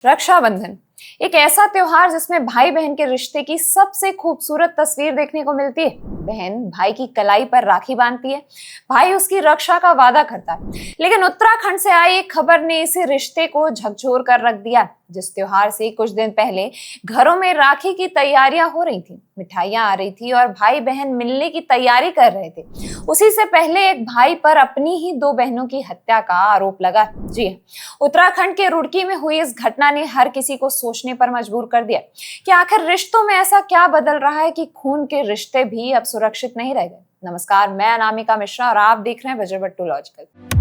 रक्षाबंधन एक ऐसा त्योहार जिसमें भाई बहन के रिश्ते की सबसे खूबसूरत तस्वीर देखने को मिलती है। बहन भाई की कलाई पर राखी बांधती है, भाई उसकी रक्षा का वादा करता है। लेकिन उत्तराखंड से आई एक खबर ने इस रिश्ते को झकझोर कर रख दिया। जिस त्योहार से कुछ दिन पहले घरों में राखी की तैयारियां हो रही थी, मिठाइयां आ रही थी और भाई बहन मिलने की तैयारी कर रहे थे, उसी से पहले एक भाई पर अपनी ही दो बहनों की हत्या का आरोप लगा। जी हाँ, उत्तराखंड के रुड़की में हुई इस घटना ने हर किसी को सोचने पर मजबूर कर दिया कि आखिर रिश्तों में ऐसा क्या बदल रहा है कि खून के रिश्ते भी अब सुरक्षित नहीं रह गए। नमस्कार, मैं अनामिका मिश्रा और आप देख रहे हैं बजरबट्टू लॉजिकल।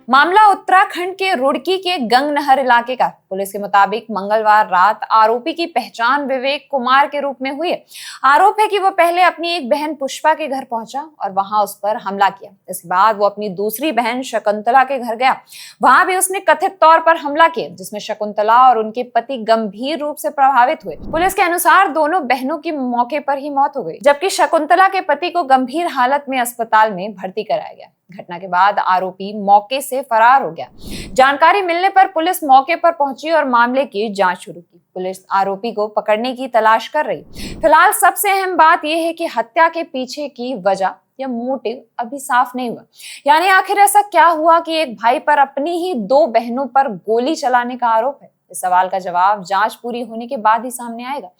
मामला उत्तराखंड के रुड़की के गंगनहर इलाके का। पुलिस के मुताबिक मंगलवार रात आरोपी की पहचान विवेक कुमार के रूप में हुई है। आरोप है कि वो पहले अपनी एक बहन पुष्पा के घर पहुंचा और वहां उस पर हमला किया। इसके बाद वो अपनी दूसरी बहन शकुंतला के घर गया। वहां भी उसने कथित तौर पर हमला किया, जिसमें शकुंतला और उनके पति गंभीर रूप से प्रभावित हुए। पुलिस के अनुसार दोनों बहनों की मौके पर ही मौत हो गई, जबकि शकुंतला के पति को गंभीर हालत में अस्पताल में भर्ती कराया गया। घटना के बाद आरोपी मौके से फरार हो गया। जानकारी मिलने पर पुलिस मौके पर पहुंची और मामले की जांच शुरू की। पुलिस आरोपी को पकड़ने की तलाश कर रही। फिलहाल सबसे अहम बात यह है कि हत्या के पीछे की वजह या मोटिव अभी साफ नहीं हुआ। यानी आखिर ऐसा क्या हुआ कि एक भाई पर अपनी ही दो बहनों पर गोली चलाने का आरोप है। इस सवाल का जवाब जांच पूरी होने के बाद ही सामने आएगा।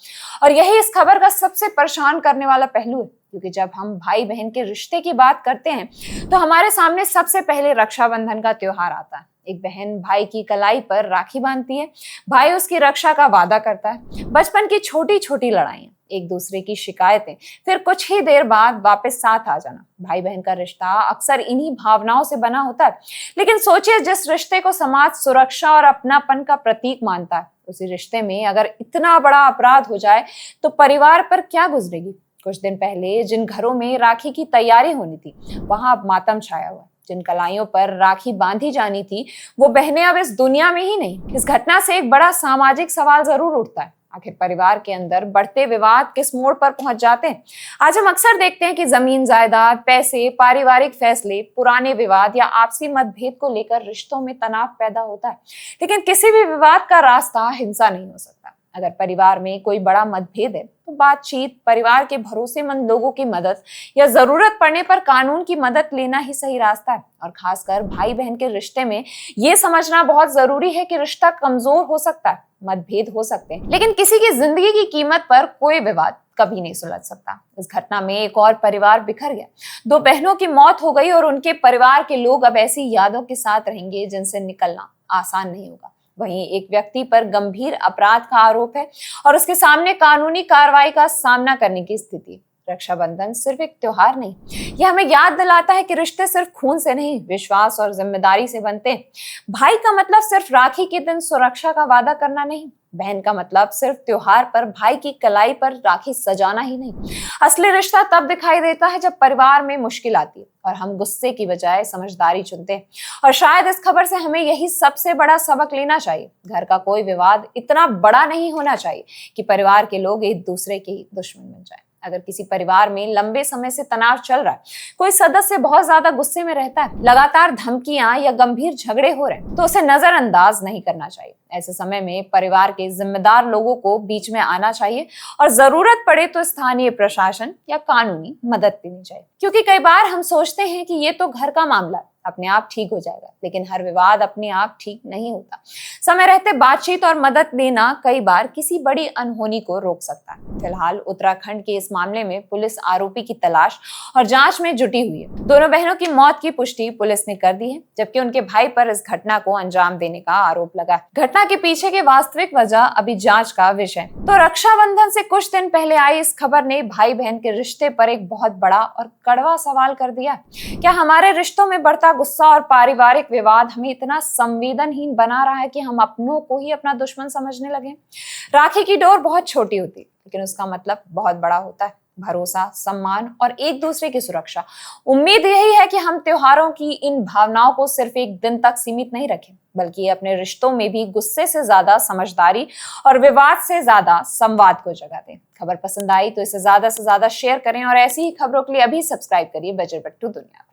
और यही इस खबर का सबसे परेशान करने वाला पहलू है, क्योंकि जब हम भाई बहन के रिश्ते की बात करते हैं तो हमारे सामने सबसे पहले रक्षाबंधन का त्योहार आता है। एक बहन भाई की कलाई पर राखी बांधती है, भाई उसकी रक्षा का वादा करता है। बचपन की छोटी छोटी लड़ाइयां, एक दूसरे की शिकायतें, फिर कुछ ही देर बाद वापस साथ आ जाना। भाई बहन का रिश्ता अक्सर इन्हीं भावनाओं से बना होता है। लेकिन सोचिए, जिस रिश्ते को समाज सुरक्षा और अपनापन का प्रतीक मानता है, उसी रिश्ते में अगर इतना बड़ा अपराध हो जाए तो परिवार पर क्या गुजरेगी। कुछ दिन पहले जिन घरों में राखी की तैयारी होनी थी, वहां अब मातम छाया हुआ। जिन कलाइयों पर राखी बांधी जानी थी, वो बहनें अब इस दुनिया में ही नहीं। इस घटना से एक बड़ा सामाजिक सवाल जरूर उठता है। आखिर परिवार के अंदर बढ़ते विवाद किस मोड़ पर पहुंच जाते हैं। आज हम अक्सर देखते हैं कि जमीन जायदाद, पैसे, पारिवारिक फैसले, पुराने विवाद या आपसी मतभेद को लेकर रिश्तों में तनाव पैदा होता है। लेकिन किसी भी विवाद का रास्ता हिंसा नहीं हो सकता। अगर परिवार में कोई बड़ा मतभेद है तो बातचीत, परिवार के भरोसेमंद लोगों की मदद या जरूरत पड़ने पर कानून की मदद लेना ही सही रास्ता है। और खासकर भाई बहन के रिश्ते में ये समझना बहुत जरूरी है कि रिश्ता कमजोर हो सकता है, मतभेद हो सकते हैं, लेकिन किसी की जिंदगी की कीमत पर कोई विवाद कभी नहीं सुलझ सकता। इस घटना में एक और परिवार बिखर गया। दो बहनों की मौत हो गई और उनके परिवार के लोग अब ऐसी यादों के साथ रहेंगे जिनसे निकलना आसान नहीं होगा। वहीं एक व्यक्ति पर गंभीर अपराध का आरोप है और उसके सामने कानूनी कार्रवाई का सामना करने की स्थिति। रक्षाबंधन सिर्फ एक त्योहार नहीं, यह हमें याद दिलाता है कि रिश्ते सिर्फ खून से नहीं, विश्वास और जिम्मेदारी से बनते हैं। भाई का मतलब सिर्फ राखी के दिन सुरक्षा का वादा करना नहीं, बहन का मतलब सिर्फ त्योहार पर भाई की कलाई पर राखी सजाना ही नहीं। असली रिश्ता तब दिखाई देता है जब परिवार में मुश्किल आती है और हम गुस्से की बजाय समझदारी चुनते हैं। और शायद इस खबर से हमें यही सबसे बड़ा सबक लेना चाहिए। घर का कोई विवाद इतना बड़ा नहीं होना चाहिए कि परिवार के लोग एक दूसरे के ही दुश्मन बन जाए। अगर किसी परिवार में लंबे समय से तनाव चल रहा है, कोई सदस्य बहुत ज्यादा गुस्से में रहता है, लगातार धमकियां या गंभीर झगड़े हो रहे हैं, तो उसे नजरअंदाज नहीं करना चाहिए। ऐसे समय में परिवार के जिम्मेदार लोगों को बीच में आना चाहिए और जरूरत पड़े तो स्थानीय प्रशासन या कानूनी मदद लेनी चाहिए। क्योंकि कई बार हम सोचते हैं कि ये तो घर का मामला है, अपने आप ठीक हो जाएगा, लेकिन हर विवाद अपने आप ठीक नहीं होता। समय रहते बातचीत और मदद लेना कई बार किसी बड़ी अनहोनी को रोक सकता है। फिलहाल उत्तराखंड के इस मामले में पुलिस आरोपी की तलाश और जांच में जुटी हुई है। दोनों बहनों की मौत की पुष्टि पुलिस ने कर दी है, जबकि उनके भाई पर इस घटना को अंजाम देने का आरोप लगा। घटना के पीछे की वास्तविक वजह अभी जांच का विषय। तो रक्षाबंधन से कुछ दिन पहले आई इस खबर ने भाई बहन के रिश्ते पर एक बहुत बड़ा और कड़वा सवाल कर दिया। क्या हमारे रिश्तों में बढ़ता गुस्सा और पारिवारिक विवाद हमें इतना संवेदनहीन बना रहा है कि हम अपनों को ही अपना दुश्मन समझने लगे? राखी की डोर बहुत छोटी होती है, लेकिन उसका मतलब बहुत बड़ा होता है। भरोसा, सम्मान और एक दूसरे की सुरक्षा। उम्मीद यही है कि हम त्योहारों की इन भावनाओं को सिर्फ एक दिन तक सीमित नहीं रखें, बल्कि अपने रिश्तों में भी गुस्से से ज्यादा समझदारी और विवाद से ज्यादा संवाद को जगह दें। खबर पसंद आई तो इसे ज्यादा से ज्यादा शेयर करें और ऐसी ही खबरों के लिए अभी सब्सक्राइब करिए बजरबट्टू दुनिया।